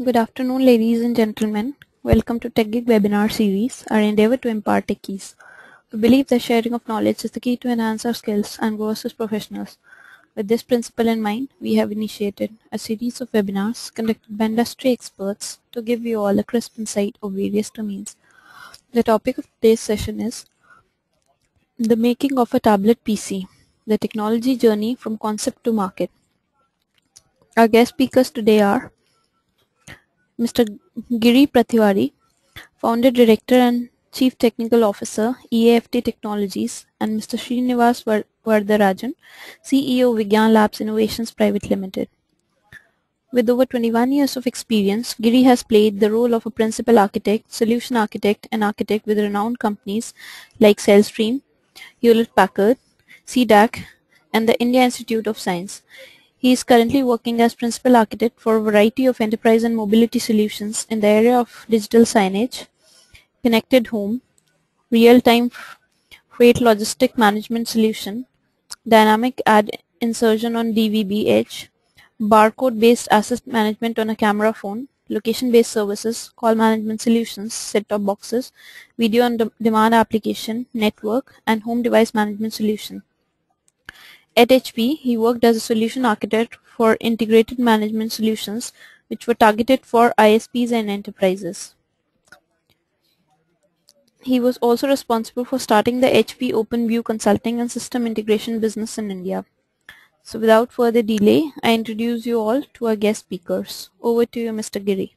Good afternoon, ladies and gentlemen. Welcome to TechGig webinar series, our endeavor to impart techies. We believe that sharing of knowledge is the key to enhance our skills and grow us as professionals. With this principle in mind, we have initiated a series of webinars conducted by industry experts to give you all a crisp insight of various domains. The topic of today's session is the making of a tablet PC, the technology journey from concept to market. Our guest speakers today are Mr. Giri Pratiwari, Founder, Director and Chief Technical Officer, EAFT Technologies, and Mr. Srinivas Vardarajan, CEO, Vigyan Labs Innovations Private Limited. With over 21 years of experience, Giri has played the role of a principal architect, solution architect, and architect with renowned companies like Cellstream, Hewlett-Packard, CDAC, and the India Institute of Science. He is currently working as principal architect for a variety of enterprise and mobility solutions in the area of digital signage, connected home, real-time freight logistic management solution, dynamic ad insertion on DVB Edge, barcode-based asset management on a camera phone, location-based services, call management solutions, set-top boxes, video on demand application, network, and home device management solution. At HP, he worked as a solution architect for integrated management solutions which were targeted for ISPs and enterprises. He was also responsible for starting the HP OpenView consulting and system integration business in India. So without further delay, I introduce you all to our guest speakers. Over to you, Mr. Giri.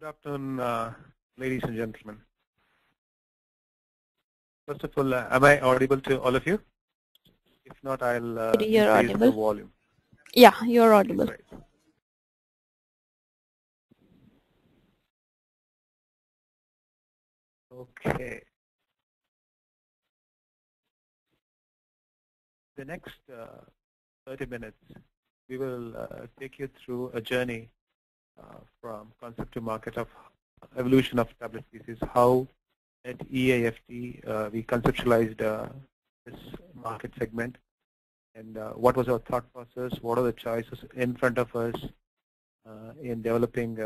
Good afternoon, ladies and gentlemen. First of all, am I audible to all of you? If not, I'll increase the volume. Yeah, you're audible. Right. Okay. The next 30 minutes, we will take you through a journey from concept to market of evolution of tablet PCs, how at EAFT we conceptualized this market segment, and what was our thought process, what are the choices in front of us in developing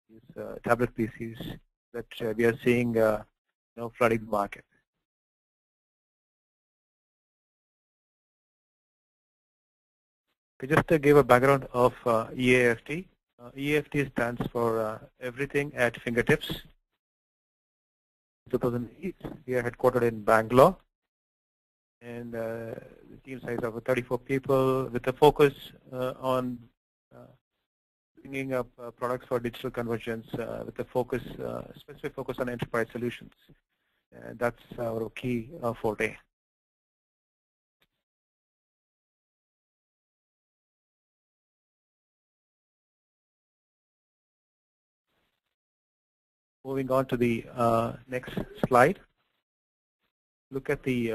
these tablet PCs that we are seeing flooding the market. Just to give a background of EAFT. EAFT stands for Everything at Fingertips. 2008, we are headquartered in Bangalore, and the team size of 34 people with a focus on bringing up products for digital convergence with a focus, specific focus on enterprise solutions. And that's our key forte. Moving on to the next slide. Look at the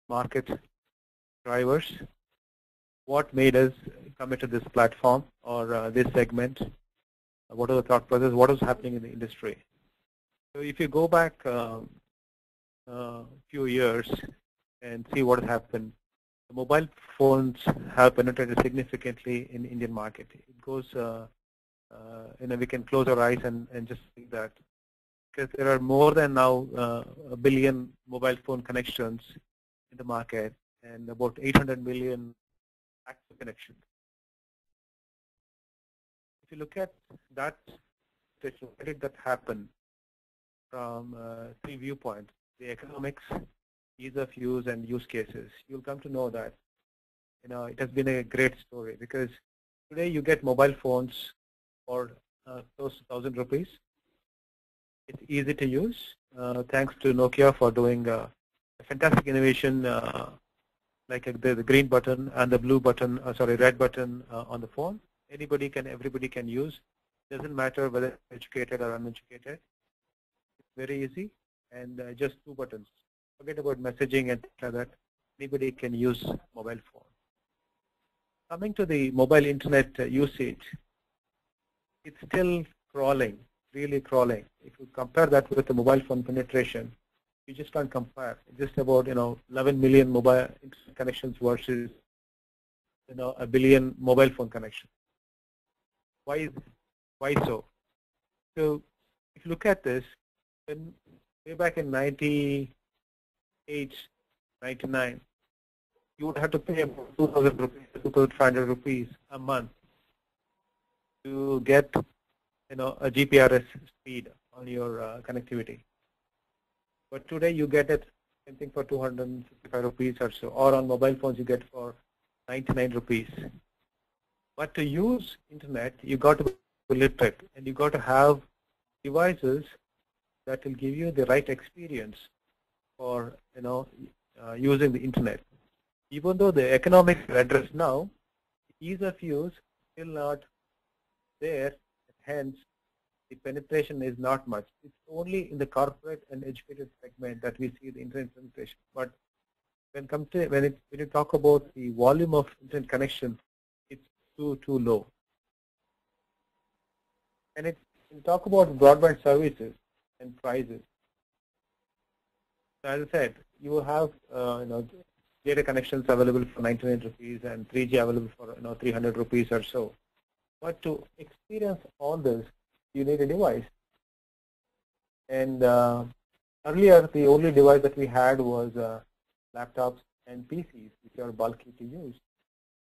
market drivers. What made us commit to this platform or this segment? What are the thought process? What is happening in the industry? So if you go back a few years and see what has happened, the mobile phones have penetrated significantly in the Indian market. It goes, we can close our eyes and just see that, because there are more than now 1 billion mobile phone connections in the market and about 800 million active connections. If you look at that, where did that happen? From 3 viewpoints: the economics, ease of use, and use cases. You'll come to know that it has been a great story, because today you get mobile phones for close to 1,000 rupees. It's easy to use. Thanks to Nokia for doing a fantastic innovation, like the green button and the blue button, red button on the phone. Everybody can use. Doesn't matter whether educated or uneducated. It's very easy, and just 2 buttons. Forget about messaging and things like that. Anybody can use mobile phone. Coming to the mobile internet usage, it's still crawling, really crawling. If you compare that with the mobile phone penetration, you just can't compare. It's just about 11 million mobile internet connections versus a billion mobile phone connections. Why so? So if you look at this, then way back in 98, 99, you would have to pay about 2,000 rupees, 2,500 rupees a month to get a GPRS speed on your connectivity. But today you get it something for 255 rupees or so, or on mobile phones you get for 99 rupees. But to use internet, you got to be literate, and you got to have devices that will give you the right experience for using the internet. Even though the economic address now, ease of use still not there, hence the penetration is not much. It's only in the corporate and educated segment that we see the internet penetration. But when you talk about the volume of internet connection, it's too low. And when you talk about broadband services and prices, as I said, you will have data connections available for 99 rupees and 3G available for 300 rupees or so. But to experience all this, you need a device. And earlier, the only device that we had was laptops and PCs, which are bulky to use.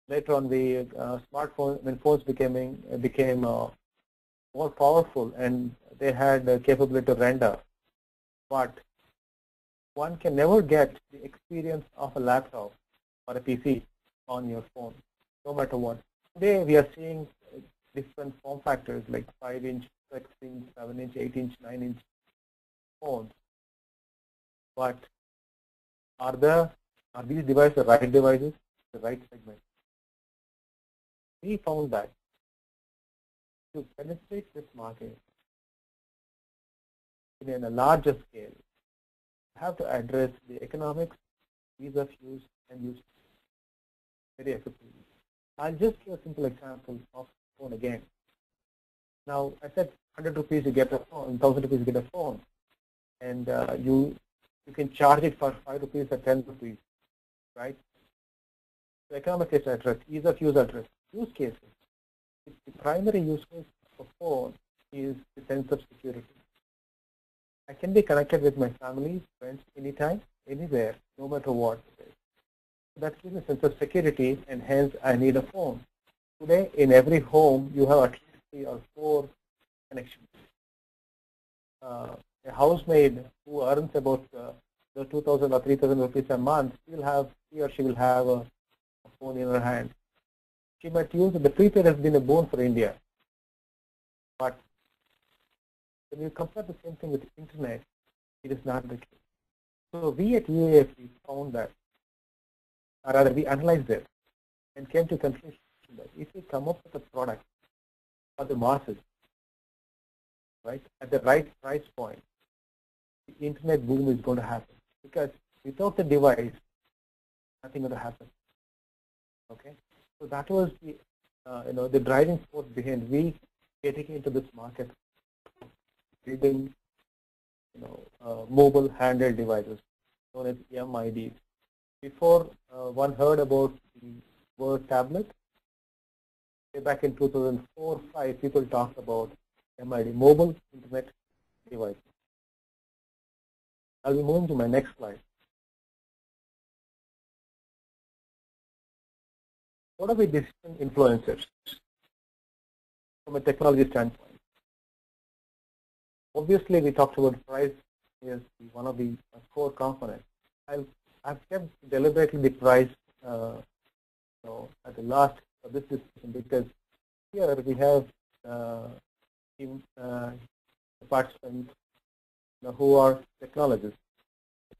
Later on, the smartphone, when phones became more powerful, and they had the capability to render. But one can never get the experience of a laptop or a PC on your phone, no matter what. Today, we are seeing different form factors like 5-inch, 6-inch, 7-inch, 8-inch, 9-inch phones. But are these devices the right devices, the right segment? We found that to penetrate this market in a larger scale, you have to address the economics, ease of use, and use very effectively. I'll just give a simple example of phone again. Now, I said 100 rupees you get a phone, 1,000 rupees you get a phone, and you can charge it for 5 rupees or 10 rupees, right? So economic case address, ease of use address, use cases. The primary use case of phone is the sense of security. I can be connected with my family, friends, anytime, anywhere, no matter what. That gives me a sense of security, and hence I need a phone. Today, in every home, you have at least 3 or 4 connections. A housemaid who earns about 2,000 or 3,000 rupees a month, he or she will have a phone in her hand. She might use it. The prepaid has been a boon for India. But when you compare the same thing with the internet, it is not the case. So we at EAFT found that, or rather we analyzed it and came to the conclusion that if we come up with a product for the masses, right, at the right price point, the internet boom is going to happen. Because without the device, nothing going to happen. Okay, so that was the the driving force behind we getting into this market, building mobile handheld devices known as MIDs. Before one heard about the word tablet, way back in 2004-05, people talked about MID, mobile internet device. I'll be moving to my next slide. What are the decision influencers from a technology standpoint? Obviously, we talked about price is one of the core components. I've kept deliberately the price at the last of this discussion, because here we have participants who are technologists.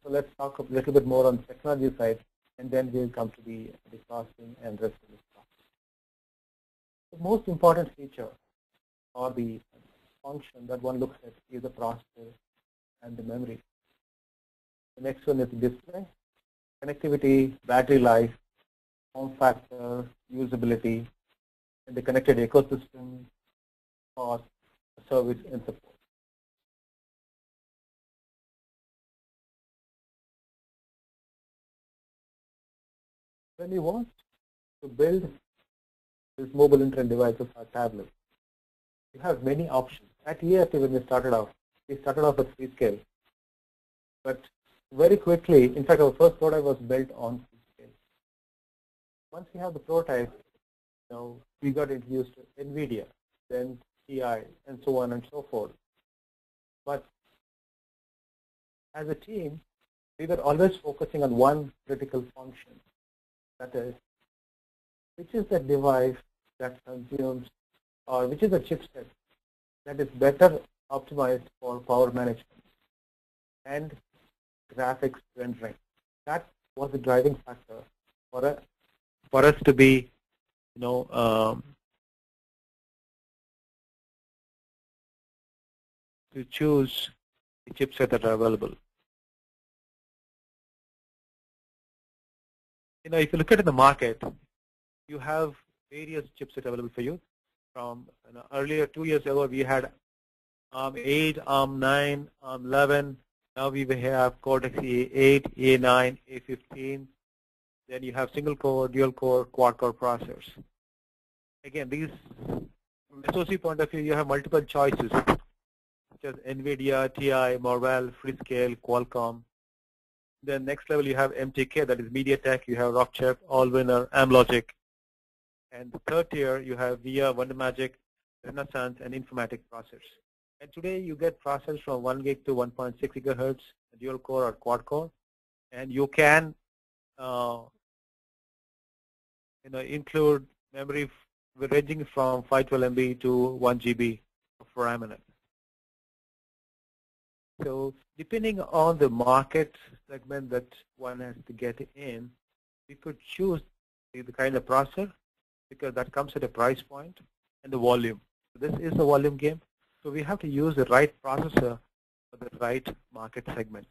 So let's talk a little bit more on the technology side, and then we'll come to the costing and rest of the stuff. The most important feature or the function that one looks at is the processor and the memory. The next one is display, connectivity, battery life, form factor, usability, and the connected ecosystem, cost, service, and support. When we want to build these mobile internet devices or tablets, you have many options. At EAFT, when we started off at free scale. But very quickly, in fact, our first prototype was built on free scale. Once we have the prototype, we got introduced to NVIDIA, then TI, and so on and so forth. But as a team, we were always focusing on one critical function. That is, which is the device that consumes, or which is the chipset that is better optimized for power management and graphics rendering. That was the driving factor for us to be, to choose the chipset that are available. If you look at the market, you have various chipsets available for you. From earlier 2 years ago, we had ARM8, ARM9, ARM11. Now we have Cortex A8, A9, A15. Then you have single core, dual core, quad core processors. Again, these from SoC point of view, you have multiple choices, such as NVIDIA, TI, Marvell, Freescale, Qualcomm. Then next level you have MTK, that is MediaTek. You have Rockchip, Allwinner, Amlogic. And the third tier, you have VIA, WonderMagic, Renaissance, and Informatic processors. And today you get processors from 1 gig to 1.6 gigahertz, dual core or quad core. And you can include memory ranging from 512 MB to 1 GB for RAM in it. So depending on the market segment that one has to get in, we could choose the kind of processor, because that comes at a price point, and the volume. So this is a volume game. So we have to use the right processor for the right market segment.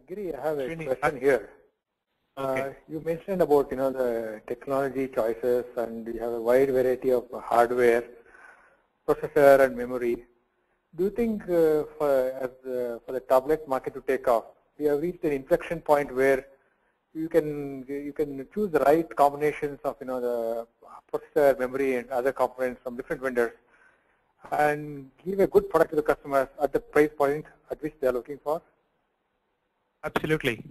Giri, I have a question here. Okay. You mentioned about the technology choices, and you have a wide variety of hardware, processor, and memory. Do you think for the tablet market to take off, we have reached an inflection point where you can choose the right combinations of the processor, memory, and other components from different vendors, and give a good product to the customers at the price point at which they are looking for? Absolutely.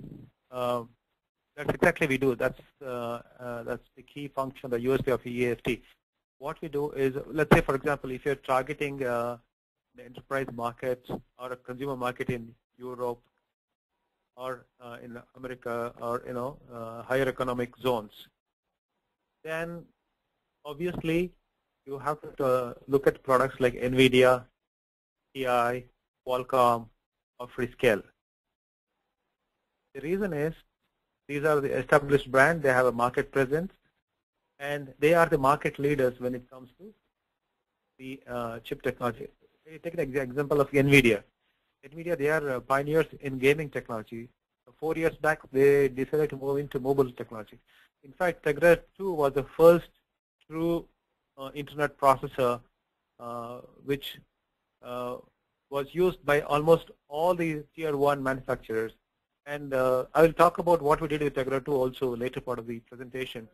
That's exactly we do. That's the key function, the USP of EAFT. What we do is, let's say, for example, if you're targeting the enterprise market or a consumer market in Europe or in America or higher economic zones, then obviously you have to look at products like NVIDIA, TI, Qualcomm, or Freescale. The reason is these are the established brands. They have a market presence, and they are the market leaders when it comes to the chip technology. Take an example of NVIDIA. NVIDIA, they are pioneers in gaming technology. 4 years back, they decided to move into mobile technology. In fact, Tegra 2 was the first true internet processor which was used by almost all the tier 1 manufacturers. And I will talk about what we did with Tegra 2 also later part of the presentation.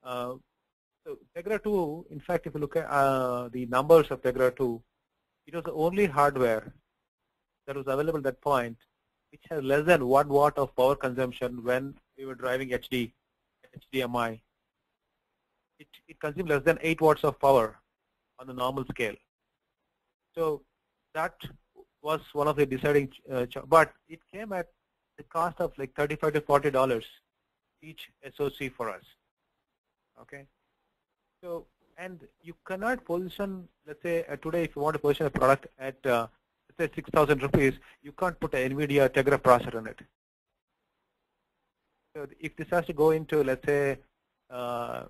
So Tegra 2, in fact, if you look at the numbers of Tegra 2, it was the only hardware that was available at that point which has less than 1 watt of power consumption when we were driving HDMI. It consumed less than 8 watts of power on the normal scale. So that was one of the deciding, but it came at the cost of like $35 to $40 each SoC for us. Okay. So, and you cannot position, let's say today if you want to position a product at let's say 6,000 rupees, you can't put an NVIDIA Tegra processor in it. So if this has to go into, let's say, for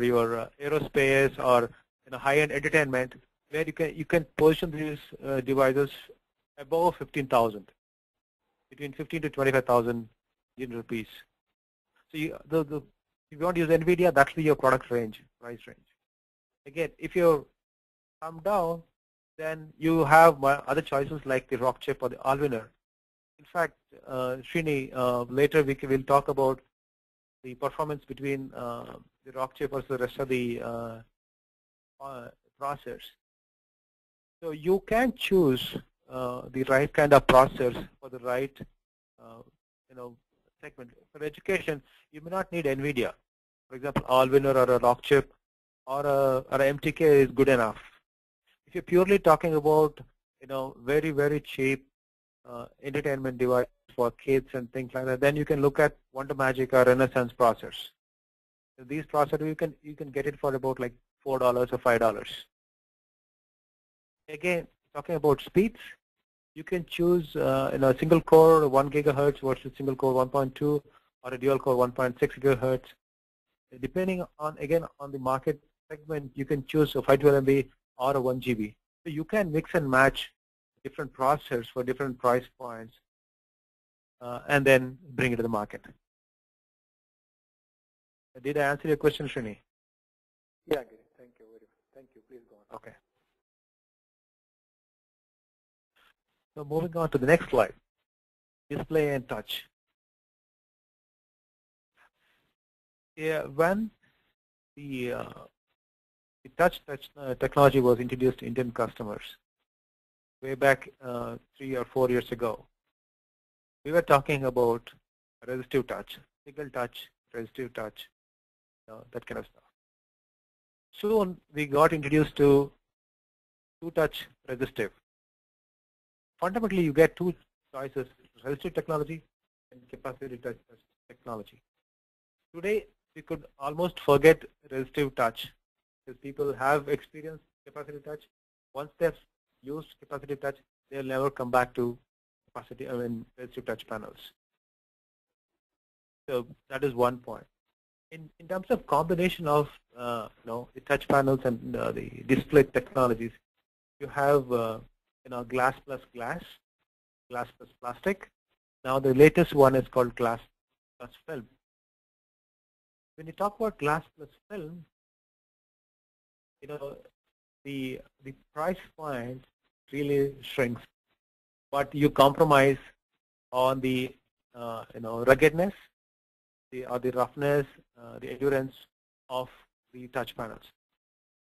your aerospace or high-end entertainment, where you can position these devices above 15,000, between 15 to 25,000 Indian rupees. So if you want to use NVIDIA, that's your product range, price range. Again, if you come down, then you have other choices like the rock chip or the all-winner. In fact, Srini, later we'll talk about the performance between the rock chip versus the rest of the processors. So you can choose the right kind of processors for the right segment. For education, you may not need NVIDIA. For example, all-winner or a rock chip or a MTK is good enough. If you're purely talking about very cheap entertainment device for kids and things like that, then you can look at Wonder Magic or Renaissance processors. So these processors you can get it for about like $4 or $5. Again, talking about speeds, you can choose a single core 1 gigahertz versus single core 1.2 or a dual core 1.6 gigahertz. Depending on the market segment, you can choose a 512 MB or a 1 GB. So you can mix and match different processors for different price points and then bring it to the market. Did I answer your question, Srini? Yeah, thank you very much. Thank you. Please go on. Okay. So moving on to the next slide, display and touch. Yeah, when the touch technology was introduced to Indian customers way back 3 or 4 years ago, we were talking about resistive touch, single touch, resistive touch, that kind of stuff. Soon we got introduced to two-touch resistive. Fundamentally, you get two choices: resistive technology and capacitive touch technology. Today, we could almost forget resistive touch because people have experienced capacitive touch. Once they've used capacitive touch, they'll never come back to resistive touch panels. So that is one point. In terms of combination of the touch panels and the display technologies, you have glass plus glass, glass plus plastic. Now the latest one is called glass plus film. When you talk about glass plus film, the price point really shrinks, but you compromise on the ruggedness, the roughness, the endurance of the touch panels.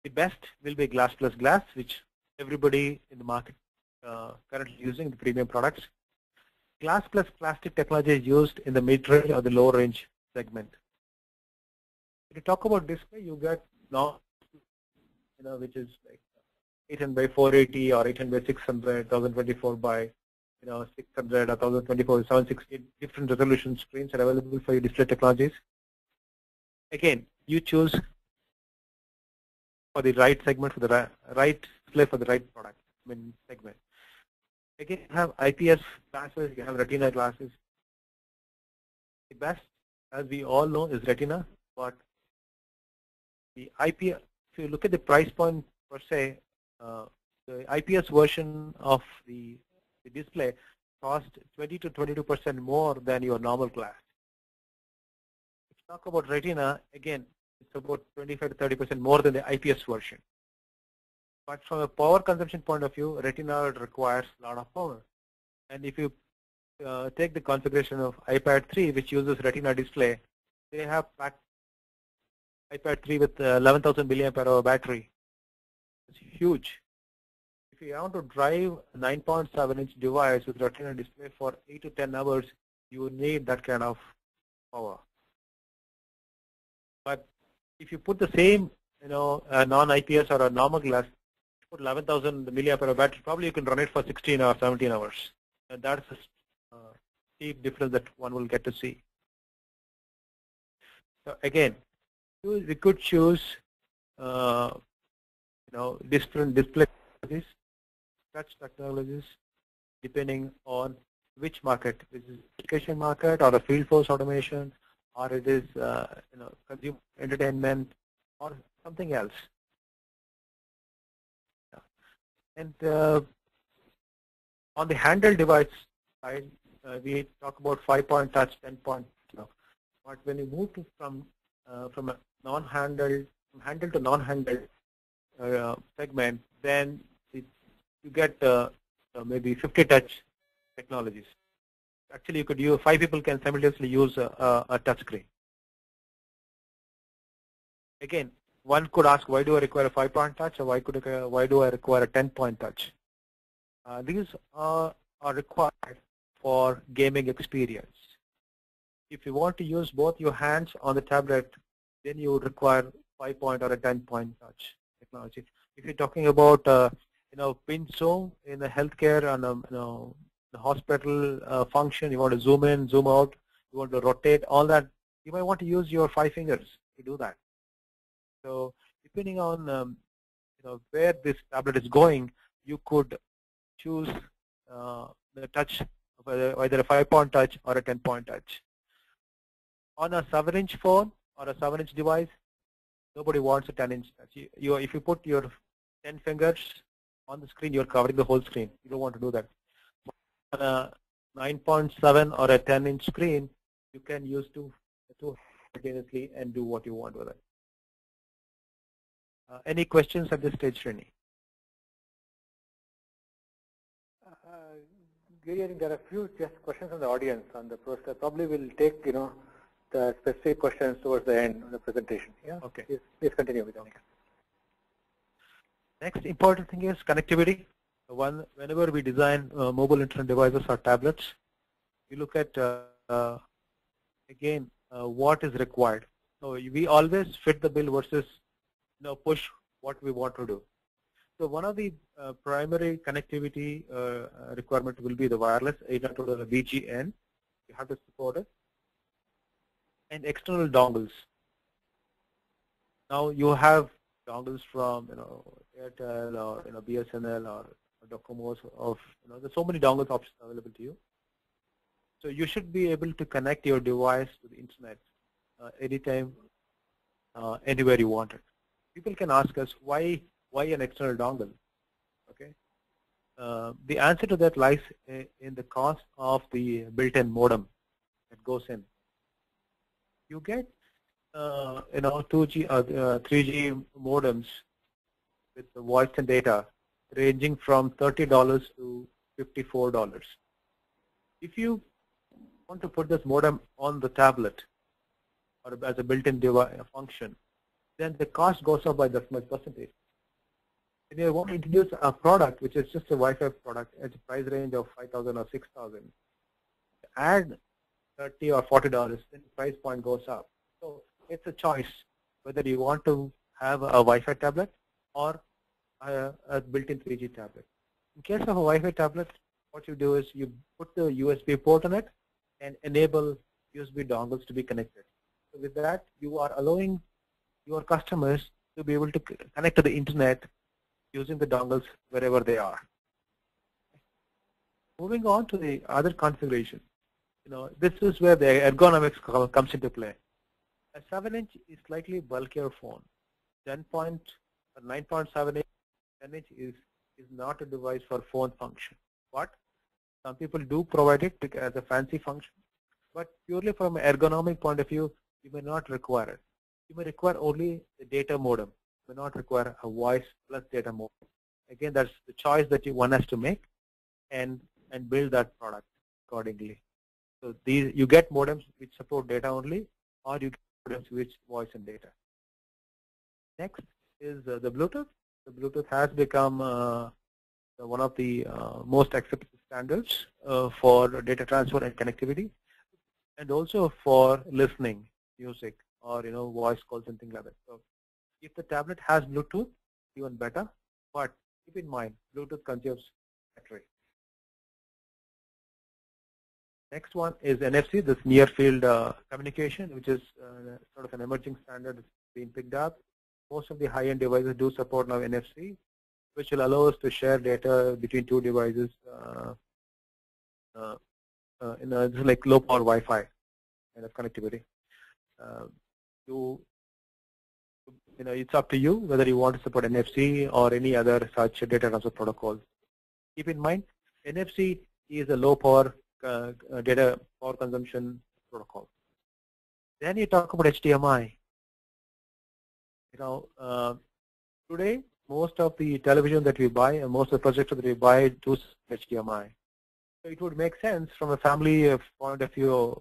The best will be glass plus glass, which everybody in the market currently using, the premium products. Glass plus plastic technology is used in the mid-range or the low-range segment. If you talk about display, you get now, which is like 800 by 480 or 800 by 600, 1024 by 600 or 1024, 760, different resolution screens are available for your display technologies. Again, you choose for the right segment, for the right display for the right product, segment. Again, you have IPS glasses, you have retina glasses. The best, as we all know, is retina, but the IPS, if you look at the price point per se, the IPS version of the display cost 20 to 22% more than your normal glass. If you talk about retina, again, it's about 25 to 30% more than the IPS version. But from a power consumption point of view, retina requires a lot of power. And if you take the configuration of iPad 3, which uses retina display, they have packed iPad 3 with 11,000 milliamp hour battery. It's huge. If you want to drive a 9.7-inch device with retina display for 8 to 10 hours, you need that kind of power. But if you put the same, non-IPS or a normal glass, put 11,000 milliamp hour battery, probably you can run it for 16 or 17 hours. And that's a steep difference that one will get to see. So again, we could choose, different display technologies, touch technologies, depending on which market. Is it education market or a field force automation, or it is, consumer entertainment, or something else. And on the handheld device side, we talk about 5-point touch, 10-point. But when you move to from a non-handheld, handheld to non-handheld segment, then get maybe 50 touch technologies. Actually, you could use 5 people can simultaneously use a touch screen. Again, one could ask, why do I require a 5-point touch, or why do I require a 10-point touch? These are required for gaming experience. If you want to use both your hands on the tablet, then you would require 5-point or a 10-point touch technology. If you're talking about pin zoom in the healthcare and the hospital function, you want to zoom in, zoom out, you want to rotate, all that, you might want to use your 5 fingers to do that. So depending on where this tablet is going, you could choose the touch, either a 5-point touch or a 10-point touch. On a 7-inch phone or a 7-inch device, nobody wants a 10-inch touch. If you put your 10 fingers on the screen, you're covering the whole screen. You don't want to do that. On a 9.7 or a 10-inch screen, you can use two simultaneously and do what you want with it. Any questions at this stage, Srini? Gary, I think there are a few just questions from the audience on the process. Probably we'll take the specific questions towards the end of the presentation. Yeah. Okay. Please continue with that. Okay. Next important thing is connectivity. Whenever we design mobile internet devices or tablets, we look at again what is required. So we always fit the bill versus push what we want to do. So one of the primary connectivity requirement will be the wireless, either to the BGN. You have to support it, and external dongles. Now you have dongles from Airtel or BSNL or Docomo's of there's so many dongles options available to you. So you should be able to connect your device to the internet anytime, anywhere you want it. People can ask us why an external dongle. Okay, the answer to that lies in the cost of the built-in modem that goes in. You get 2G or 3G modems with the voice and data ranging from $30 to $54. If you want to put this modem on the tablet or as a built-in device function, then the cost goes up by that much percentage. If you want to introduce a product which is just a Wi-Fi product at a price range of $5,000 or $6,000, add $30 or $40, then the price point goes up. So it's a choice whether you want to have a Wi-Fi tablet or a built-in 3G tablet. In case of a Wi-Fi tablet, what you do is you put the USB port on it and enable USB dongles to be connected. So with that, you are allowing your customers to be able to connect to the internet using the dongles wherever they are. Moving on to the other configuration, this is where the ergonomics comes into play. A 7-inch is slightly bulkier phone. 9.7 inch, 10-inch is not a device for phone function. But some people do provide it as a fancy function. But purely from an ergonomic point of view, you may not require it. You may require only the data modem. You may not require a voice plus data modem. Again, that's the choice that one has to make and build that product accordingly. So you get modems which support data only, or you get modems which voice and data. Next is the Bluetooth. The Bluetooth has become one of the most accepted standards for data transfer and connectivity, and also for listening music or voice calls and things like that. So if the tablet has Bluetooth, even better. But keep in mind, Bluetooth consumes battery. Next one is NFC, this near field communication, which is sort of an emerging standard that's being picked up. Most of the high-end devices do support now NFC, which will allow us to share data between two devices. This is like low-power Wi-Fi kind of connectivity. It's up to you whether you want to support NFC or any other such data transfer protocols. Keep in mind, NFC is a low-power data power consumption protocol. Then you talk about HDMI. Today most of the television that we buy and most of the projectors that we buy do HDMI. So it would make sense from a family point of view,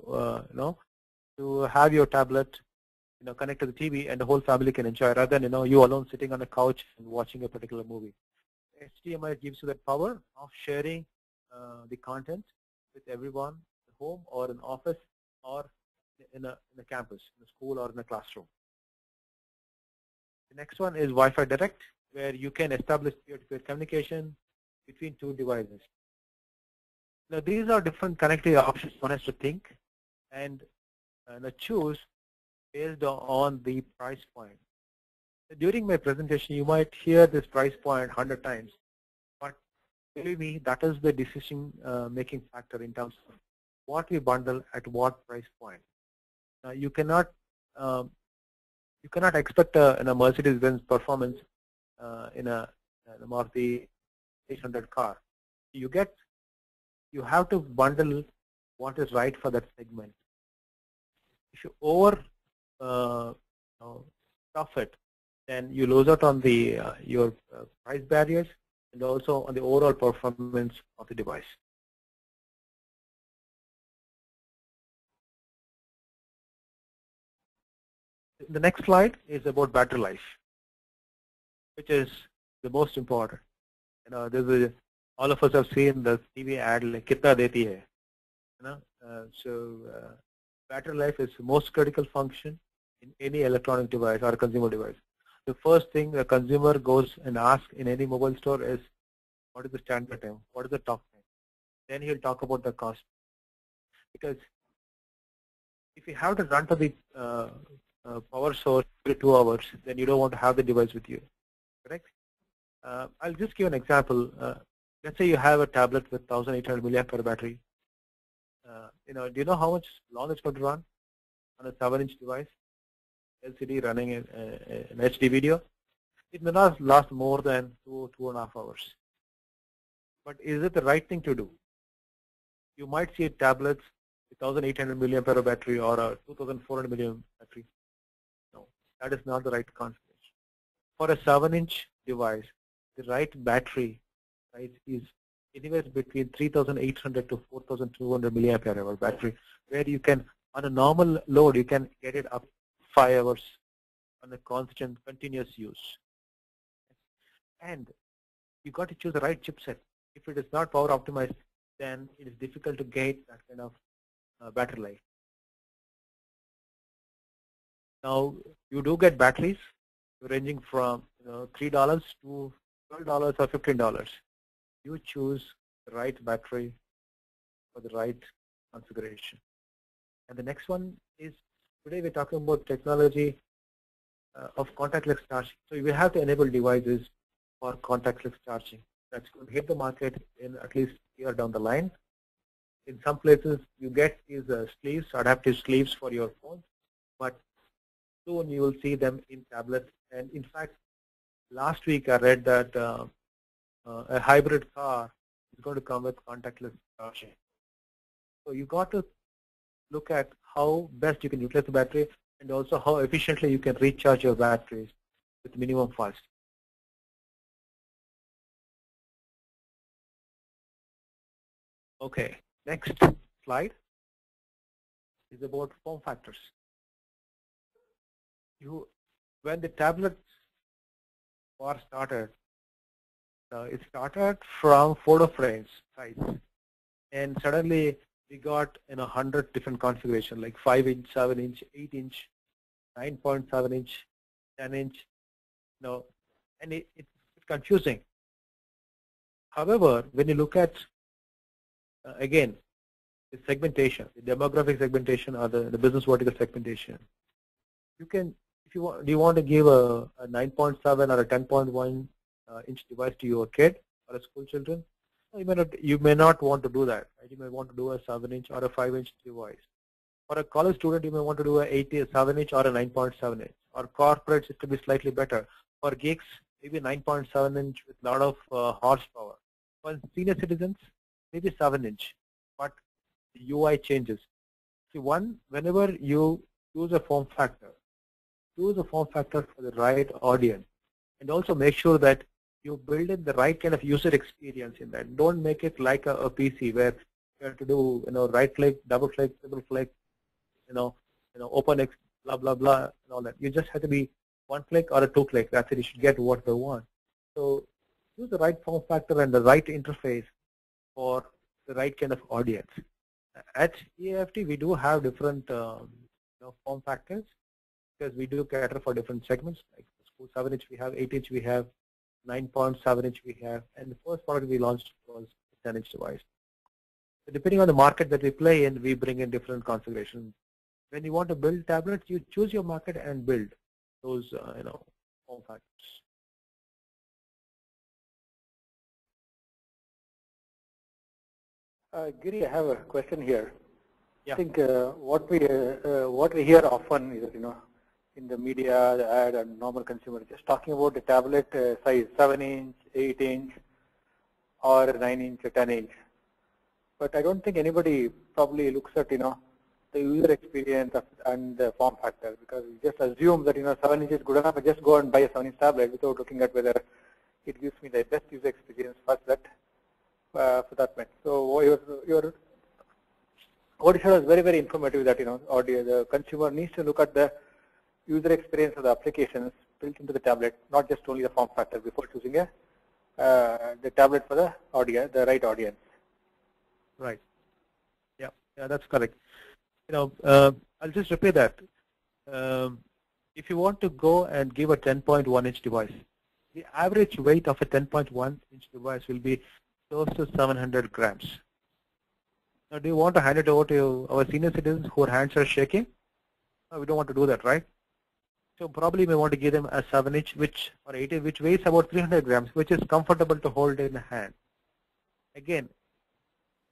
to have your tablet, connect to the TV and the whole family can enjoy, rather than, you alone sitting on a couch and watching a particular movie. HDMI gives you that power of sharing the content with everyone at home or in office or in a campus, in a school or in a classroom. The next one is Wi-Fi Direct, where you can establish peer-to-peer communication between two devices. Now these are different connectivity options one has to think and choose based on the price point. During my presentation, you might hear this price point 100 times, but believe me, that is the decision making factor in terms of what we bundle at what price point. You cannot expect a Mercedes-Benz performance in a Maruti 800 car. You have to bundle what is right for that segment. If you over stuff it, then you lose out on the your price barriers and also on the overall performance of the device. The next slide is about battery life, which is the most important. All of us have seen the TV ad like "Kitna deti hai," battery life is the most critical function in any electronic device or consumer device. The first thing the consumer goes and asks in any mobile store is, what is the standard time? What is the talk time? Then he'll talk about the cost. Because if you have to run to the power source every 2 hours, then you don't want to have the device with you, correct? I'll just give an example. Let's say you have a tablet with 1800 milliampere battery. Do you know how much long it's going to run on a 7-inch device, LCD running an HD video? It may not last more than 2.5 hours. But is it the right thing to do? You might see tablets with 1800 milliampere battery or a 2400 milliampere battery. No, that is not the right configuration. For a 7-inch device, the right battery is anywhere between 3800 to 4200 milliampere hour battery, where you can, on a normal load, you can get it up 5 hours on a constant, continuous use. And you got to choose the right chipset. If it is not power optimized, then it is difficult to get that kind of battery life. Now, you do get batteries ranging from $3 to $12 or $15. You choose the right battery for the right configuration. And the next one is, today we're talking about technology of contactless charging. So we have to enable devices for contactless charging. That's going to hit the market in at least a year down the line. In some places, you get these sleeves, adaptive sleeves for your phone, but soon you will see them in tablets. And in fact, last week I read that a hybrid car is going to come with contactless charging. So you got to look at how best you can utilize the battery and also how efficiently you can recharge your batteries with minimum cost. Okay, next slide is about form factors. When the tablet war started, it started from photo frames size, and suddenly we got 100 different configurations, like 5-inch, 7-inch, 8-inch, 9.7-inch, 10-inch. And it's confusing. However, when you look at again the segmentation, the demographic segmentation or the business vertical segmentation, you can, if you want, do you want to give a 9.7 or a 10.1 inch device to your kid or a school children? You may not want to do that. Right? You may want to do a 7-inch or a 5-inch device. For a college student, you may want to do a 7-inch or a 9.7-inch. Or corporates, it could be slightly better. For geeks, maybe 9.7-inch with a lot of horsepower. For senior citizens, maybe 7-inch. But the UI changes. See, whenever you choose a form factor for the right audience. And also make sure that you build in the right kind of user experience in that. Don't make it like a PC where you have to do, right click, double click, triple click, open X, blah, blah, blah, and all that. You just have to be one click or a two click. That's it. You should get what they want. So use the right form factor and the right interface for the right kind of audience. At EAFT, we do have different form factors because we do cater for different segments. Like the school 7-inch we have, 8-inch we have, 9.7-inch we have, and the first product we launched was a 10-inch device. So depending on the market that we play in, we bring in different configurations. When you want to build tablets, you choose your market and build those form factors. Giri, I have a question here. Yeah. I think what we hear often is that, in the media, the ad, and normal consumer, just talking about the tablet size, 7-inch, 8-inch, or 9-inch or 10-inch. But I don't think anybody probably looks at, the user experience and the form factor, because we just assume that, 7-inch is good enough. I just go and buy a 7-inch tablet without looking at whether it gives me the best user experience first that for that matter. So what you said was very, very informative that, the consumer needs to look at the user experience of the applications built into the tablet, not just only the form factor before choosing the tablet for the audience, the right audience. Right. Yeah, that's correct. I'll just repeat that. If you want to go and give a 10.1-inch device, the average weight of a 10.1-inch device will be close to 700 grams. Now, do you want to hand it over to our senior citizens whose hands are shaking? No, we don't want to do that, right? So probably we want to give them a 7-inch, or 8-inch, which weighs about 300 grams, which is comfortable to hold in the hand. Again,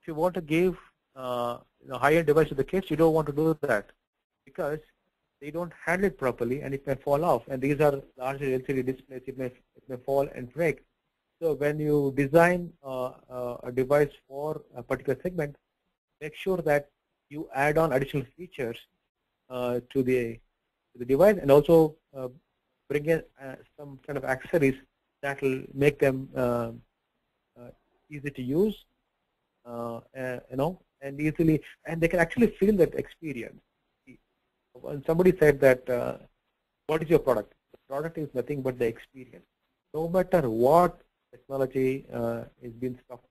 if you want to give high-end device to the kids, you don't want to do that because they don't handle it properly and it may fall off. And these are largely LCD displays; it may fall and break. So when you design a device for a particular segment, make sure that you add on additional features to the device, and also bring in some kind of accessories that will make them easy to use, and easily, and they can actually feel that experience. When somebody said that, what is your product? The product is nothing but the experience. No matter what technology is being stuffed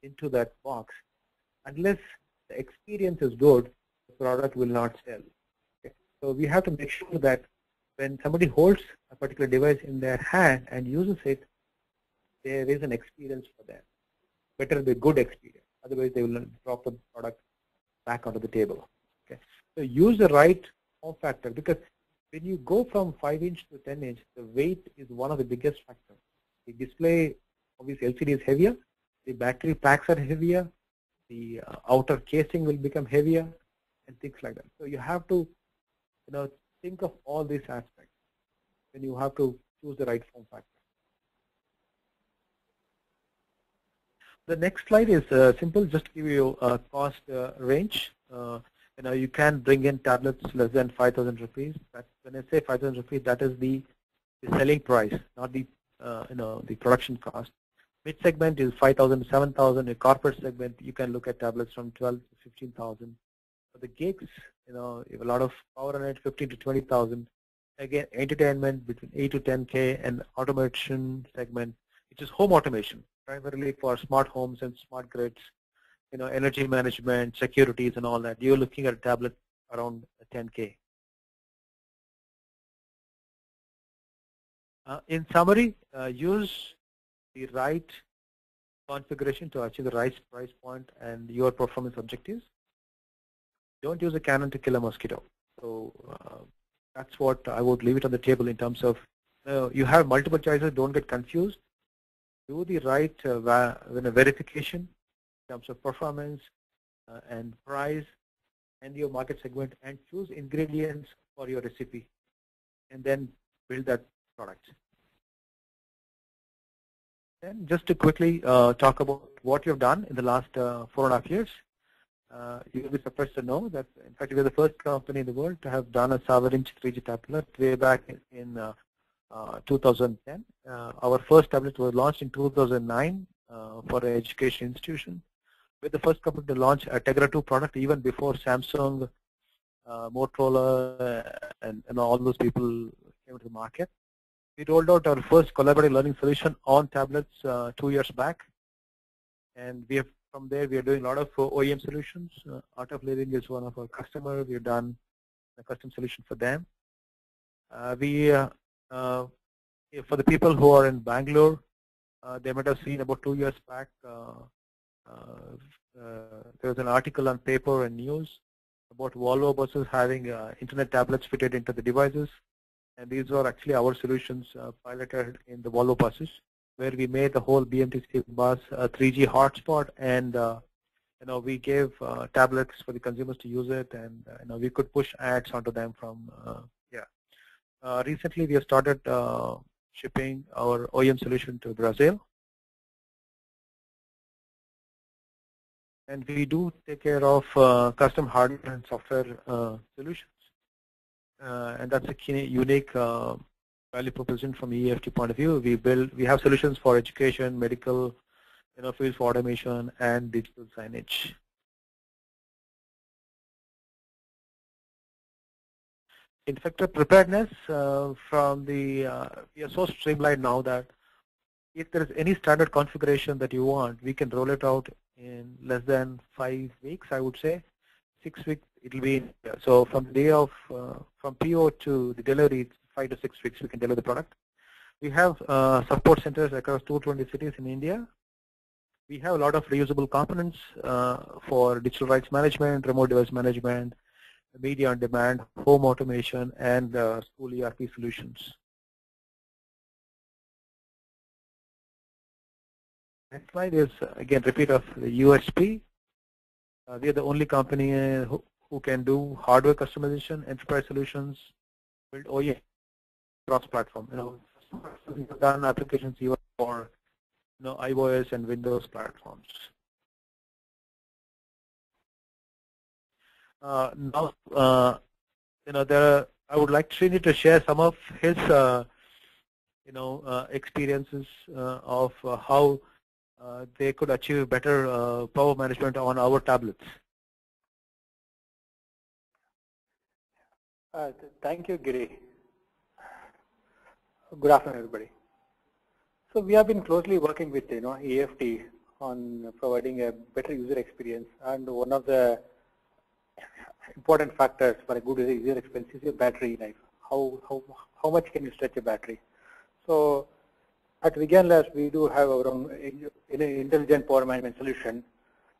into that box, unless the experience is good, the product will not sell. Okay? So we have to make sure that when somebody holds a particular device in their hand and uses it, there is an experience for them. Better be good experience. Otherwise, they will drop the product back onto the table. Okay? So use the right form factor, because when you go from 5-inch to 10-inch, the weight is one of the biggest factors. The display, obviously LCD is heavier, the battery packs are heavier, the outer casing will become heavier, and things like that. So you have to, think of all these aspects when you have to choose the right form factor. The next slide is simple, just to give you a cost range. You can bring in tablets less than 5,000 rupees. That's, when I say 5,000 rupees, that is the selling price, not the the production cost. Mid segment is 5,000 to 7,000. A corporate segment, you can look at tablets from 12 to 15,000. For the gigs, you have a lot of power on it, 15 to 20,000. Again, entertainment between 8 to 10K, and automation segment, which is home automation, primarily for smart homes and smart grids, energy management, securities, and all that. You're looking at a tablet around 10K. In summary, use the right configuration to achieve the right price point and your performance objectives. Don't use a cannon to kill a mosquito. So that's what I would leave it on the table in terms of, you have multiple choices. Don't get confused. Do the right verification in terms of performance and price and your market segment, and choose ingredients for your recipe, and then build that product. Then just to quickly talk about what you've done in the last 4.5 years. You will be surprised to know that, in fact, we are the first company in the world to have done a 7-inch 3G tablet way back in 2010. Our first tablet was launched in 2009 for an education institution. We're the first company to launch a Tegra 2 product even before Samsung, Motorola, and all those people came to the market. We rolled out our first collaborative learning solution on tablets 2 years back, and we have from there we are doing a lot of OEM solutions. Art of Living is one of our customers. We've done a custom solution for them. For the people who are in Bangalore, they might have seen about 2 years back there was an article on paper and news about Volvo buses having internet tablets fitted into the devices, and these were actually our solutions piloted in the Volvo buses, where we made the whole BMTC bus a 3G hotspot, and we gave tablets for the consumers to use it, and we could push ads onto them from recently we have started shipping our OEM solution to Brazil. And we do take care of custom hardware and software solutions. And that's a key, unique value proposition from EAFT point of view. We have solutions for education, medical, fields for automation, and digital signage. In fact, preparedness from the we are so streamlined now that if there is any standard configuration that you want, we can roll it out in less than 5 weeks, I would say. 6 weeks, it will be. So from the day of from PO to the delivery, 5 to 6 weeks, we can deliver the product. We have support centers across 220 cities in India. We have a lot of reusable components for digital rights management, remote device management, media on demand, home automation, and school ERP solutions. Next slide is again repeat of the USP. We are the only company who can do hardware customization, enterprise solutions, build OEM cross-platform. We've done applications even for iOS and Windows platforms. Now, I would like Srini to share some of his, experiences of how they could achieve better power management on our tablets. Thank you, Giri. Good afternoon, everybody. So we have been closely working with EAFT on providing a better user experience, and one of the important factors for a good user experience is your battery life. How much can you stretch a battery? So at Vigyan Labs, we do have our own intelligent power management solution.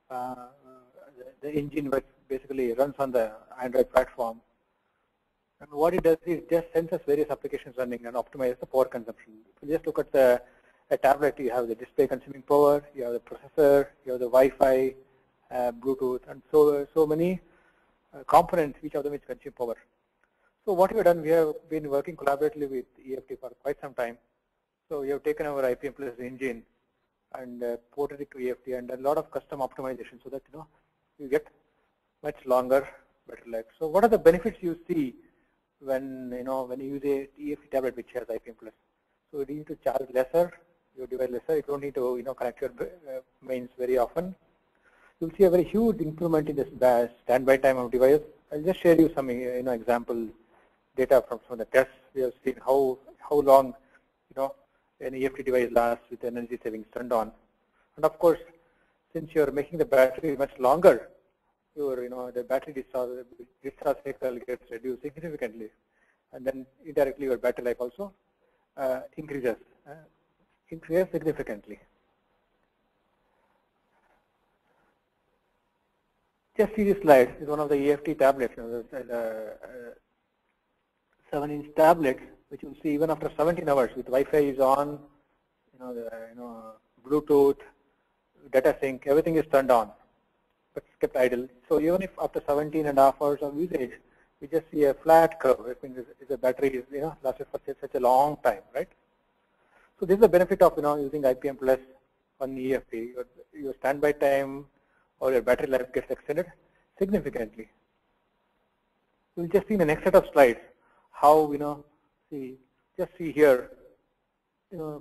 The engine basically runs on the Android platform. And what it does is just senses various applications running and optimizes the power consumption. If you just look at a tablet, you have the display consuming power, you have the processor, you have the Wi-Fi, Bluetooth, and so many components, each of them is consume power. So what we have done, we have been working collaboratively with EAFT for quite some time. So we have taken our IPM Plus engine and ported it to EAFT and a lot of custom optimization so that you get much longer, better life. So what are the benefits you see when when you use a EAFT tablet which has IPM Plus? So you need to charge lesser, your device lesser. You don't need to connect your mains very often. You'll see a very huge improvement in the standby time of device. I'll just share you some example data from the tests. We have seen how long an EAFT device lasts with energy savings turned on. And of course, since you're making the battery much longer, your the battery discharge cycle gets reduced significantly, and then indirectly your battery life also increases significantly. Just see this slide. It's one of the EAFT tablets, 7-inch tablet, which you'll see even after 17 hours with Wi-Fi is on, Bluetooth, data sync, everything is turned on, but it's kept idle. So even if after 17.5 hours of usage, we just see a flat curve. It means the battery is lasted for such a long time, right? So this is the benefit of using IPM Plus on EAFT. Your standby time or your battery life gets extended significantly. We'll just see in the next set of slides how see just see here,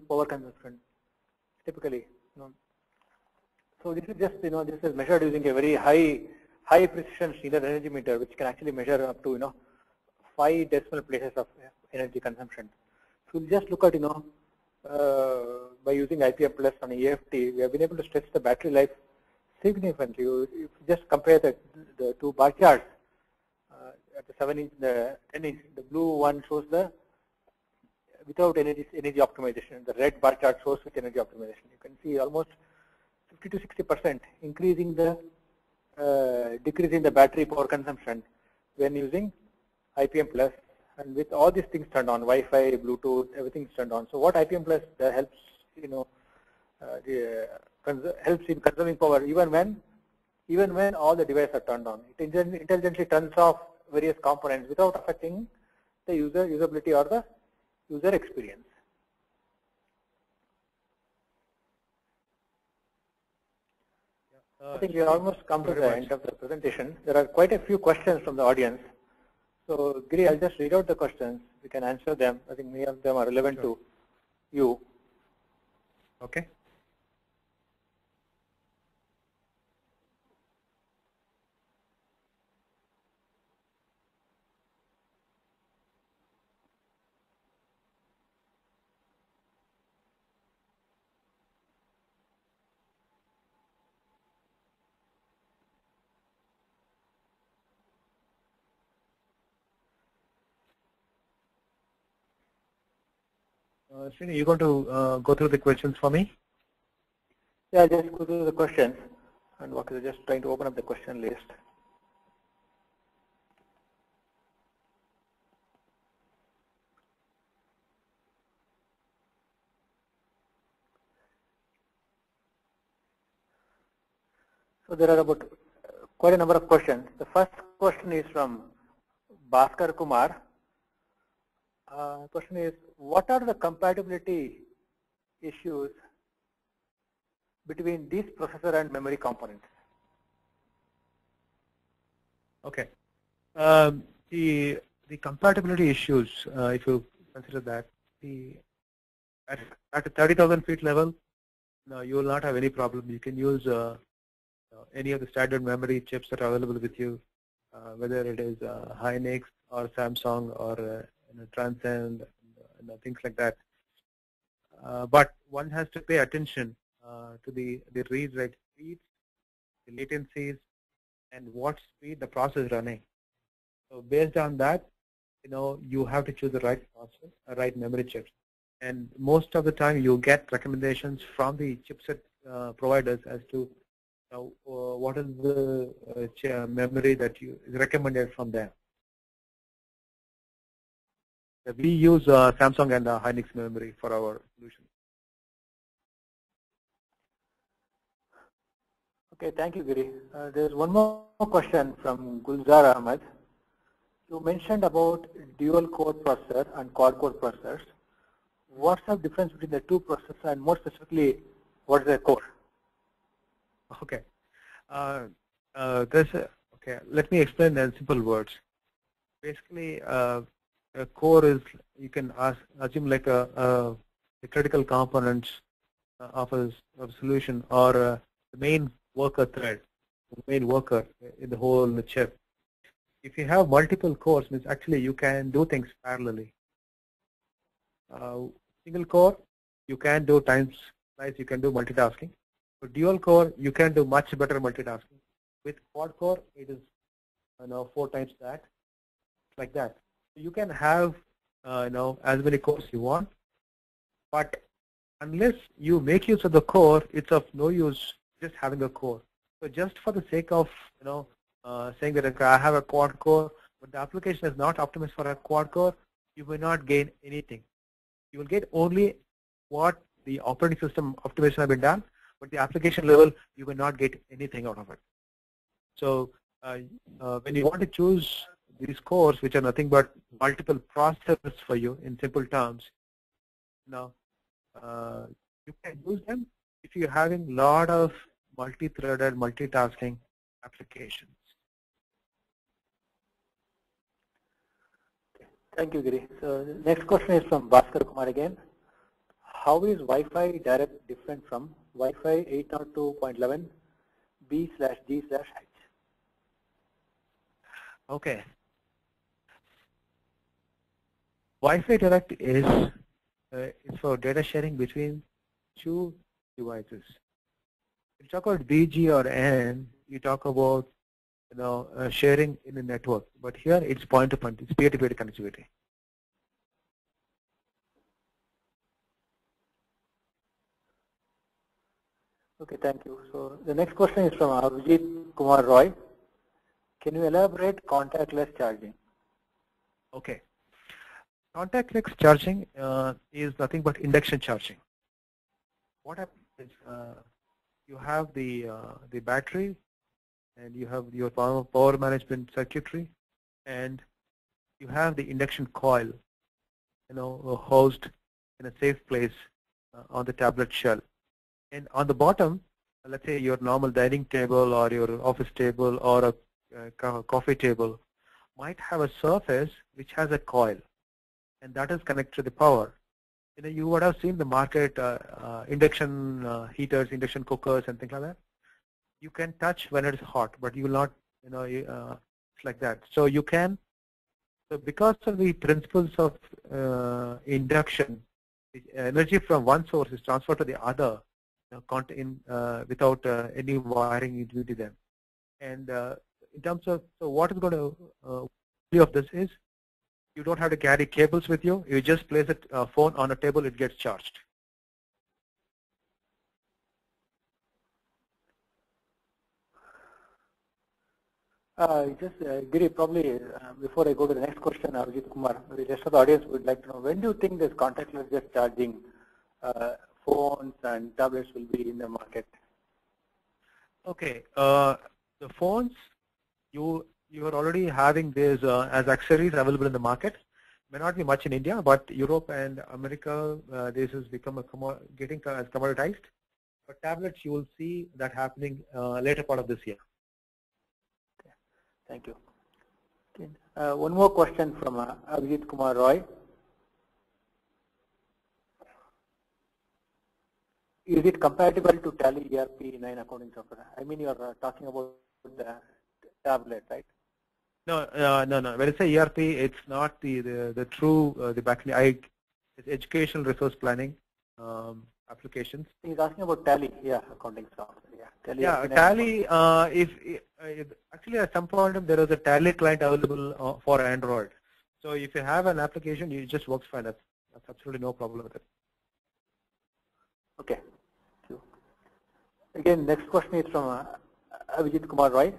power consumption typically. So this is just, this is measured using a very high precision Schneller energy meter, which can actually measure up to 5 decimal places of energy consumption. So we'll just look at by using IPM plus on EAFT, we have been able to stretch the battery life significantly. If you just compare the two bar charts, at the 7-inch, the 10-inch, the blue one shows the without energy optimization. The red bar chart shows with energy optimization. You can see almost 50 to 60% increasing the decreasing the battery power consumption when using IPM plus, and with all these things turned on, Wi-Fi, Bluetooth, everything's turned on. So what IPM plus helps, helps in conserving power even when all the devices are turned on. It intelligently turns off various components without affecting the usability or the user experience. I think we almost come to the end of the presentation. There are quite a few questions from the audience. So, Giri, I'll just read out the questions. We can answer them. I think many of them are relevant to you. Okay. Srini, you're going to go through the questions for me? Yeah, just go through the questions. And just trying to open up the question list. So there are about quite a number of questions. The first question is from Bhaskar Kumar. The question is, what are the compatibility issues between this processor and memory components? Okay. The compatibility issues, if you consider that, at a 30,000 feet level, you will not have any problem. You can use any of the standard memory chips that are available with you, whether it is Hynix or Samsung or Transcend, things like that. But one has to pay attention to the read-write speeds, the latencies, and what speed the process is running. So based on that, you have to choose the right processor, right memory chips. And most of the time, you get recommendations from the chipset providers as to what is the memory that is recommended from them. We use Samsung and Hynix memory for our solution. Okay, thank you, Giri. There's one more question from Gulzar Ahmed. You mentioned about dual core processor and quad core processors. What's the difference between the two processors, and more specifically, what is the core? Okay. Okay. Let me explain in simple words. Basically, a core is, you can assume like a critical component of a solution, or the main worker thread, the main worker in the whole chip. If you have multiple cores, means actually you can do things parallelly. Single core, you can do times slice, you can do multitasking. For dual core, you can do much better multitasking. With quad core, it is 4 times that, like that. You can have as many cores you want, but unless you make use of the core, it's of no use just having a core. So just for the sake of saying that I have a quad core, but the application is not optimized for a quad core, you will not gain anything. You will get only what the operating system optimization has been done, but the application level, you will not get anything out of it. So when you want to choose these cores, which are nothing but multiple processors for you in simple terms, you can use them if you're having a lot of multi-threaded, multitasking applications. Thank you, Giri. So the next question is from Bhaskar Kumar again. How is Wi-Fi direct different from Wi-Fi 802.11 B/G/H? Okay. Wi-Fi direct is for data sharing between two devices. If you talk about BG or N, you talk about sharing in a network. But here it's point-to-point, it's peer-to-peer connectivity. Okay, thank you. So the next question is from Avijit Kumar Roy. Can you elaborate contactless charging? Okay. Contactless charging is nothing but induction charging. What happens is you have the battery, and you have your power management circuitry, and you have the induction coil, housed in a safe place on the tablet shell. And on the bottom, let's say your normal dining table or your office table or a coffee table might have a surface which has a coil, and that is connected to the power. You would have seen the market induction heaters, induction cookers, and things like that. You can touch when it is hot, but you will not, it's like that. So you can, so because of the principles of induction, the energy from one source is transferred to the other without any wiring in between them. And in terms of, so what is going to of this is, you don't have to carry cables with you. You just place a phone on a table, it gets charged. Giri, probably before I go to the next question, Avijit Kumar, the rest of the audience would like to know, when do you think this contactless just charging phones and tablets will be in the market? Okay, the phones, you are already having this as accessories available in the market. May not be much in India, but Europe and America, this has become getting as commoditized. For tablets, you will see that happening later part of this year. Okay. Thank you. Okay. One more question from Avijit Kumar Roy. Is it compatible to Tally ERP 9 accounting software? I mean, you are talking about the tablet, right? No. When I say ERP, it's not the true the backend. It's educational resource planning applications. He's asking about Tally, yeah, accounting software. Yeah, Tally. Actually at some point there is a Tally client available for Android. So if you have an application, it just works fine. That's absolutely no problem with it. Okay. Thank you. Again, next question is from Avijit Kumar Roy.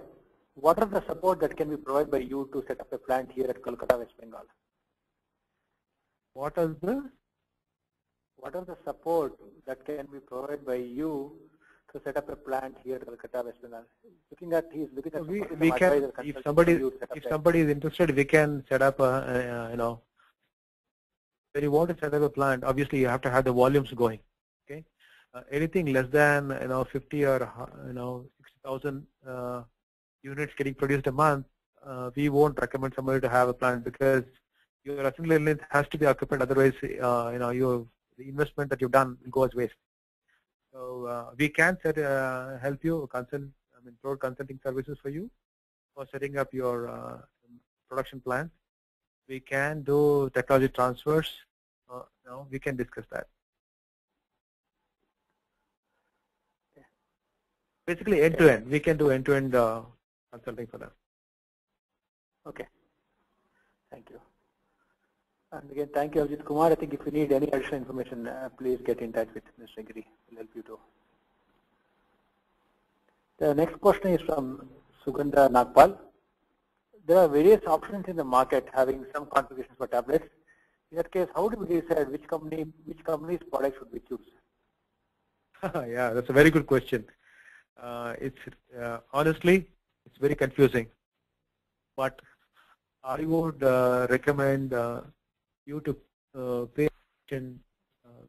What are the support that can be provided by you to set up a plant here at Kolkata, West Bengal? What are the support that can be provided by you to set up a plant here at Kolkata, West Bengal? He's looking at we can, if somebody is interested, we can set up a, when you want to set up a plant, obviously you have to have the volumes going. Okay, anything less than 50 or 60,000 units getting produced a month, we won't recommend somebody to have a plant because your assembly line has to be occupied. Otherwise, the investment that you've done goes waste. So we can help you provide consulting services for you for setting up your production plant. We can do technology transfers. We can discuss that. Basically, end-to-end. We can do end-to-end consulting for them. Okay. Thank you. And again, thank you, Avijit Kumar. I think if you need any additional information, please get in touch with Mr. Giri. We'll help you too. The next question is from Sugandha Nagpal. There are various options in the market having some configurations for tablets. In that case, how do we decide which company's product should we choose? Yeah, that's a very good question. Honestly, it's very confusing. But I would recommend you to pay attention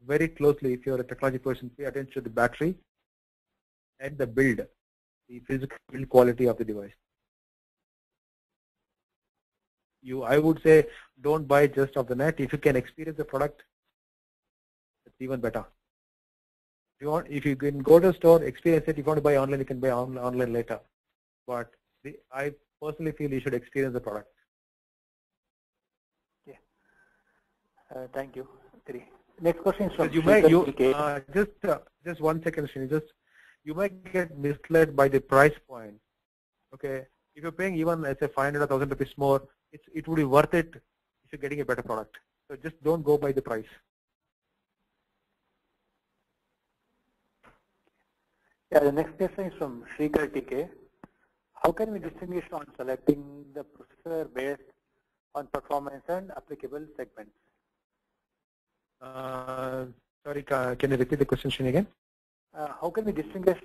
very closely. If you're a technology person, pay attention to the battery and the build, the physical build quality of the device. I would say don't buy just off the net. If you can experience the product, it's even better. If you can go to a store, experience it. If you want to buy online, you can buy online later. But I personally feel you should experience the product. Yeah. Thank you. Next question is from just 1 second, Srini. You might get misled by the price point. Okay, if you're paying even let's say 500 or 1,000 rupees more, it would be worth it if you're getting a better product. So just don't go by the price. Yeah, the next question is from Shrikar TK. How can we distinguish on selecting the processor based on performance and applicable segments? Sorry, can you repeat the question again? How can we distinguish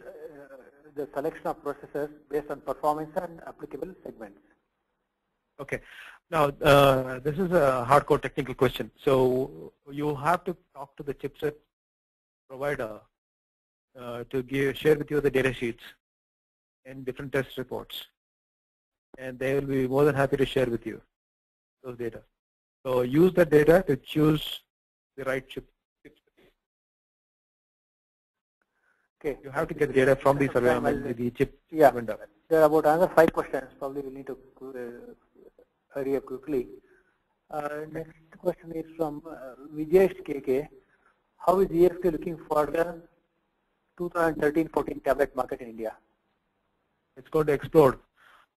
the selection of processors based on performance and applicable segments? Okay. Now, this is a hardcore technical question. So you have to talk to the chipset provider to share with you the data sheets and different test reports. And they will be more than happy to share with you those data. So use that data to choose the right chip. Okay. You have to get data from the chip vendor. There are about another 5 questions. Probably we need to hurry up quickly. Next question is from Vijesh KK. How is EAFT looking for the 2013-14 tablet market in India? It's going to explode.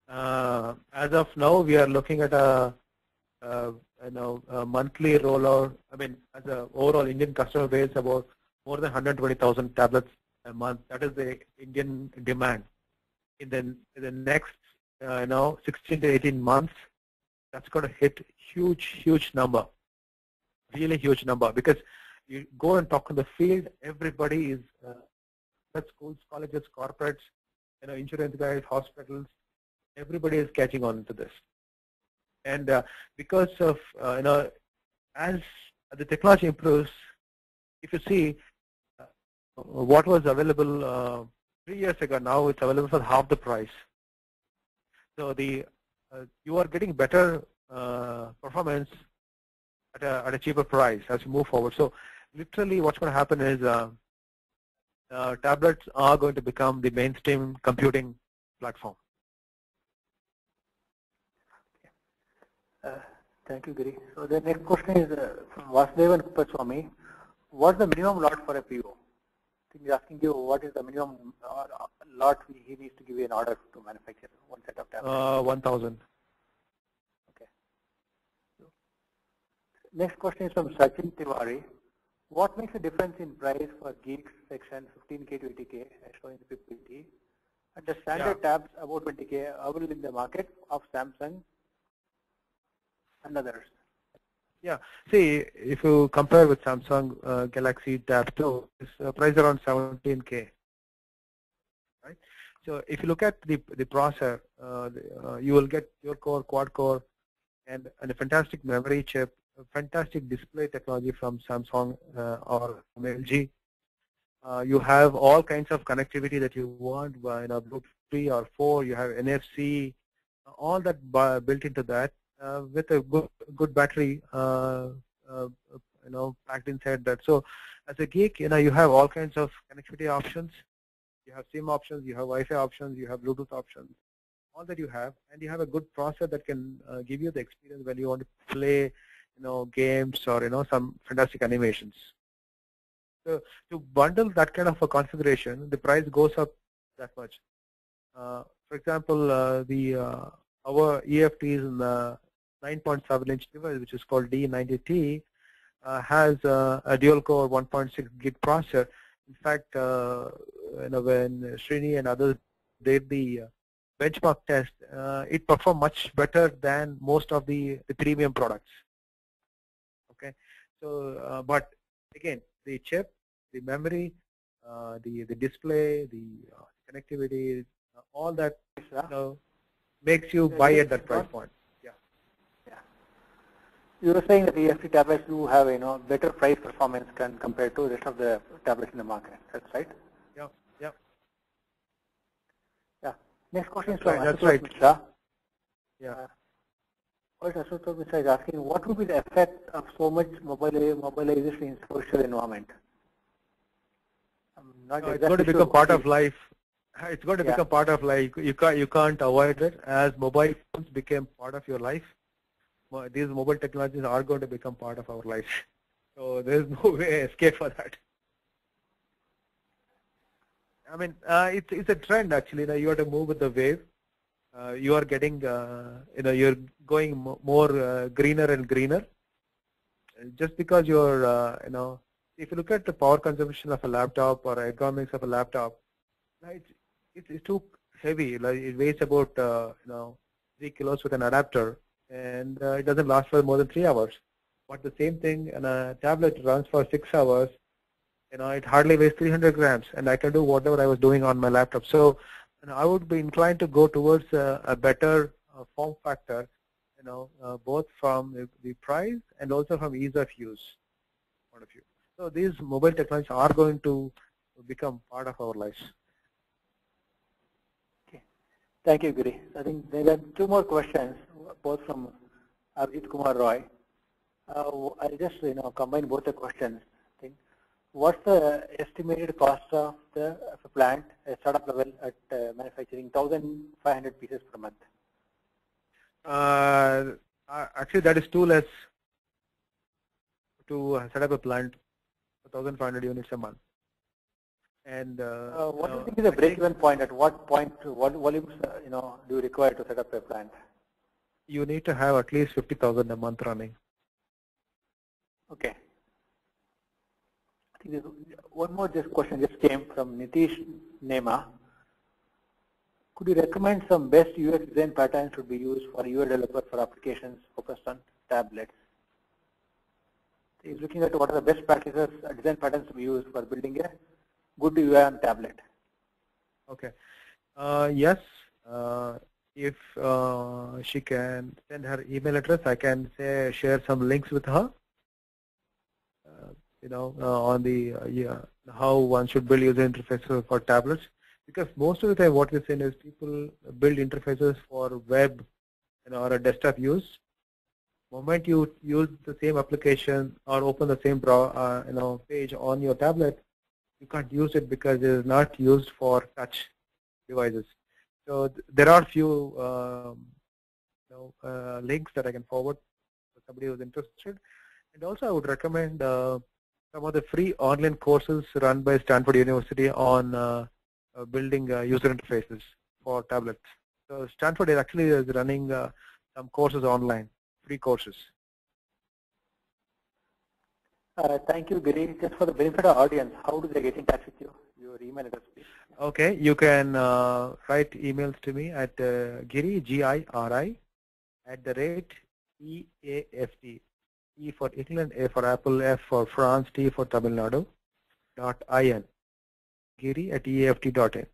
As of now, we are looking at a monthly rollout. I mean, as an overall Indian customer base, about more than 120,000 tablets a month. That is the Indian demand. In the next 16 to 18 months, that's going to hit huge number, really huge number. Because you go and talk in the field, everybody is schools, colleges, corporates, insurance guys, hospitals, everybody is catching on to this. And because of as the technology improves, if you see what was available 3 years ago, now it's available for half the price. So you are getting better performance at a cheaper price as you move forward. So literally, what's going to happen is tablets are going to become the mainstream computing platform. Thank you, Giri. So the next question is from Vasudevan Kupaswamy. What's the minimum lot for a PO? He's asking you what is the minimum lot he needs to give you an order to manufacture one set of tablets. 1,000. Okay. Next question is from Sachin Tiwari. What makes a difference in price for geeks section 15K to 80K as shown in the PPT? And the standard tabs about 20K available in the market of Samsung and others. Yeah, see, if you compare with Samsung Galaxy Tab 2, it's priced around 17K. Right? So if you look at the processor, you will get your core, quad core, and a fantastic memory chip, a fantastic display technology from Samsung or from LG. You have all kinds of connectivity that you want, Bluetooth 3 or 4. You have NFC, all that built into that. With a good battery, packed inside that. So, as a geek, you have all kinds of connectivity options. You have SIM options, you have Wi-Fi options, you have Bluetooth options. All that you have, and you have a good processor that can give you the experience when you want to play, games or some fantastic animations. So, to bundle that kind of a configuration, the price goes up that much. For example, our EAFTs in the 9.7-inch device, which is called D90T, has a dual-core 1.6 gig processor. In fact, when Srini and others did the benchmark test, it performed much better than most of the premium products. Okay, so but again, the chip, the memory, the display, the connectivity, all that makes you buy at that price point. You were saying that the EAFT tablets do have better price performance compared to the rest of the tablets in the market. That's right. Yeah. Next question is from That's right. Mishra. Yeah. What Ashutosh Mishra is asking, what would be the effect of so much mobilization in social environment? I'm not No, it's exactly going to sure become what part is. of life. It's going to become part of life. You can't avoid it. As mobile phones became part of your life, these mobile technologies are going to become part of our life. So there's no way escape for that. I mean, it's a trend actually. You have to move with the wave. You are getting, you're going more greener and greener. Just because you're, if you look at the power consumption of a laptop or ergonomics of a laptop, right, it's too heavy. Like it weighs about 3 kilos with an adapter, and it doesn't last for more than 3 hours. But the same thing in a tablet runs for 6 hours. It hardly weighs 300 grams, and I can do whatever I was doing on my laptop. So, I would be inclined to go towards a better form factor, both from the price and also from ease of use point of view. So these mobile technologies are going to become part of our lives. Okay. Thank you, Giri. I think there are 2 more questions, both from Abhijit Kumar Roy. I'll just combine both the questions. I think, what's the estimated cost of the plant at startup level at manufacturing 1,500 pieces per month? Actually, that is too less to set up a plant, 1,500 units a month. And what do you think is the break-even point? At what point, what volumes do you require to set up a plant? You need to have at least 50,000 a month running. Okay. I think there's one more question just came from Nitish Nema. Could you recommend some best UX design patterns should be used for UI developers for applications focused on tablets? He's looking at what are the best practices, design patterns to be used for building a good UI on tablet. Okay. Yes. If she can send her email address, I can share some links with her. On the how one should build user interfaces for tablets, because most of the time what we're seeing is people build interfaces for web, or a desktop use. Moment you use the same application or open the same page on your tablet, you can't use it because it is not used for touch devices. So there are few links that I can forward for somebody who's interested. And also I would recommend some of the free online courses run by Stanford University on building user interfaces for tablets. So Stanford is actually running some courses online, free courses. Thank you, Giri. Just for the benefit of the audience, how do they get in touch with you? Your email address, please. Okay, you can write emails to me at Giri, G-I-R-I, @EAFT. E for England, A for Apple, F for France, T for Tamil Nadu, .in. Giri at EAFT.in.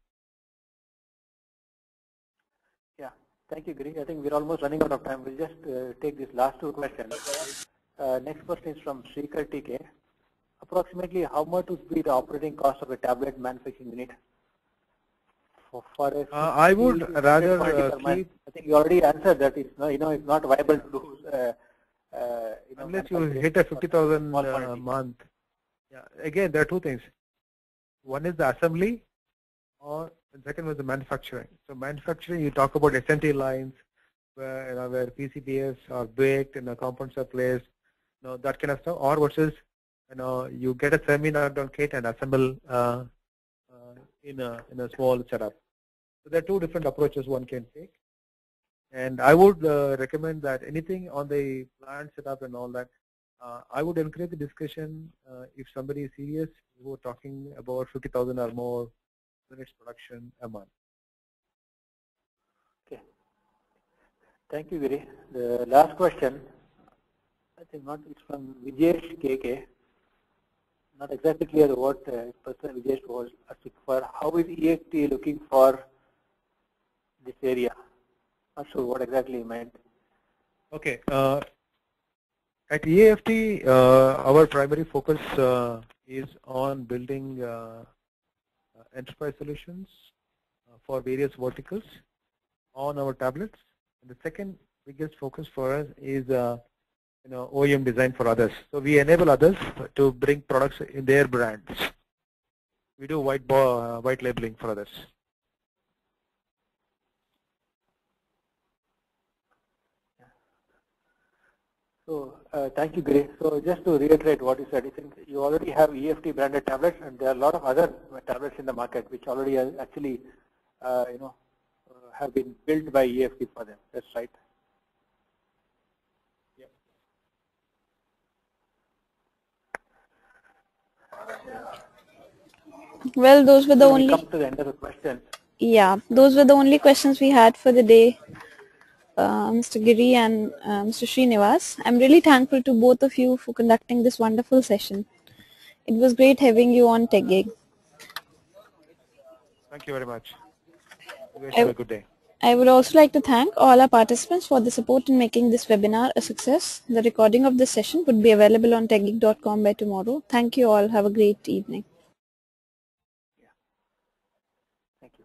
Yeah, thank you, Giri. I think we're almost running out of time. We'll just take these last 2 questions. Next question is from Srikar TK. Approximately how much would be the operating cost of a tablet manufacturing unit? For I would rather keep. I think you already answered that. It's it's not viable to do. Unless you hit a 50,000 a month. Yeah. Again, there are 2 things. One is the assembly, and second was the manufacturing. So manufacturing, you talk about SMT lines, where PCBs are baked and the components are placed, that kind of stuff. Or versus, you get a semi-knockdown kit and assemble in a small setup. So there are 2 different approaches one can take. And I would recommend that anything on the plant setup and all that, I would encourage the discussion if somebody is serious who are talking about 50,000 or more units production a month. Okay. Thank you, Giri. The last question, I think it's from Vijesh KK. Not exactly clear what person Vijesh was asking for. How is EAFT looking for this area? Not sure what exactly he meant. Okay. At EAFT, our primary focus is on building enterprise solutions for various verticals on our tablets. And the second biggest focus for us is OEM design for others. So we enable others to bring products in their brands. We do white labeling for others. So thank you, Giri. So just to reiterate what you said, you already have EAFT branded tablets, and there are a lot of other tablets in the market which already actually, have been built by EAFT for them. That's right. Yep. Well, those were the only. Come to the end of the questions. Yeah, those were the only questions we had for the day. Mr. Giri and Mr. Srinivas. I'm really thankful to both of you for conducting this wonderful session. It was great having you on TechGig. Thank you very much. You guys have a good day. I would also like to thank all our participants for the support in making this webinar a success. The recording of this session would be available on techgeek.com by tomorrow. Thank you all. Have a great evening. Yeah. Thank you.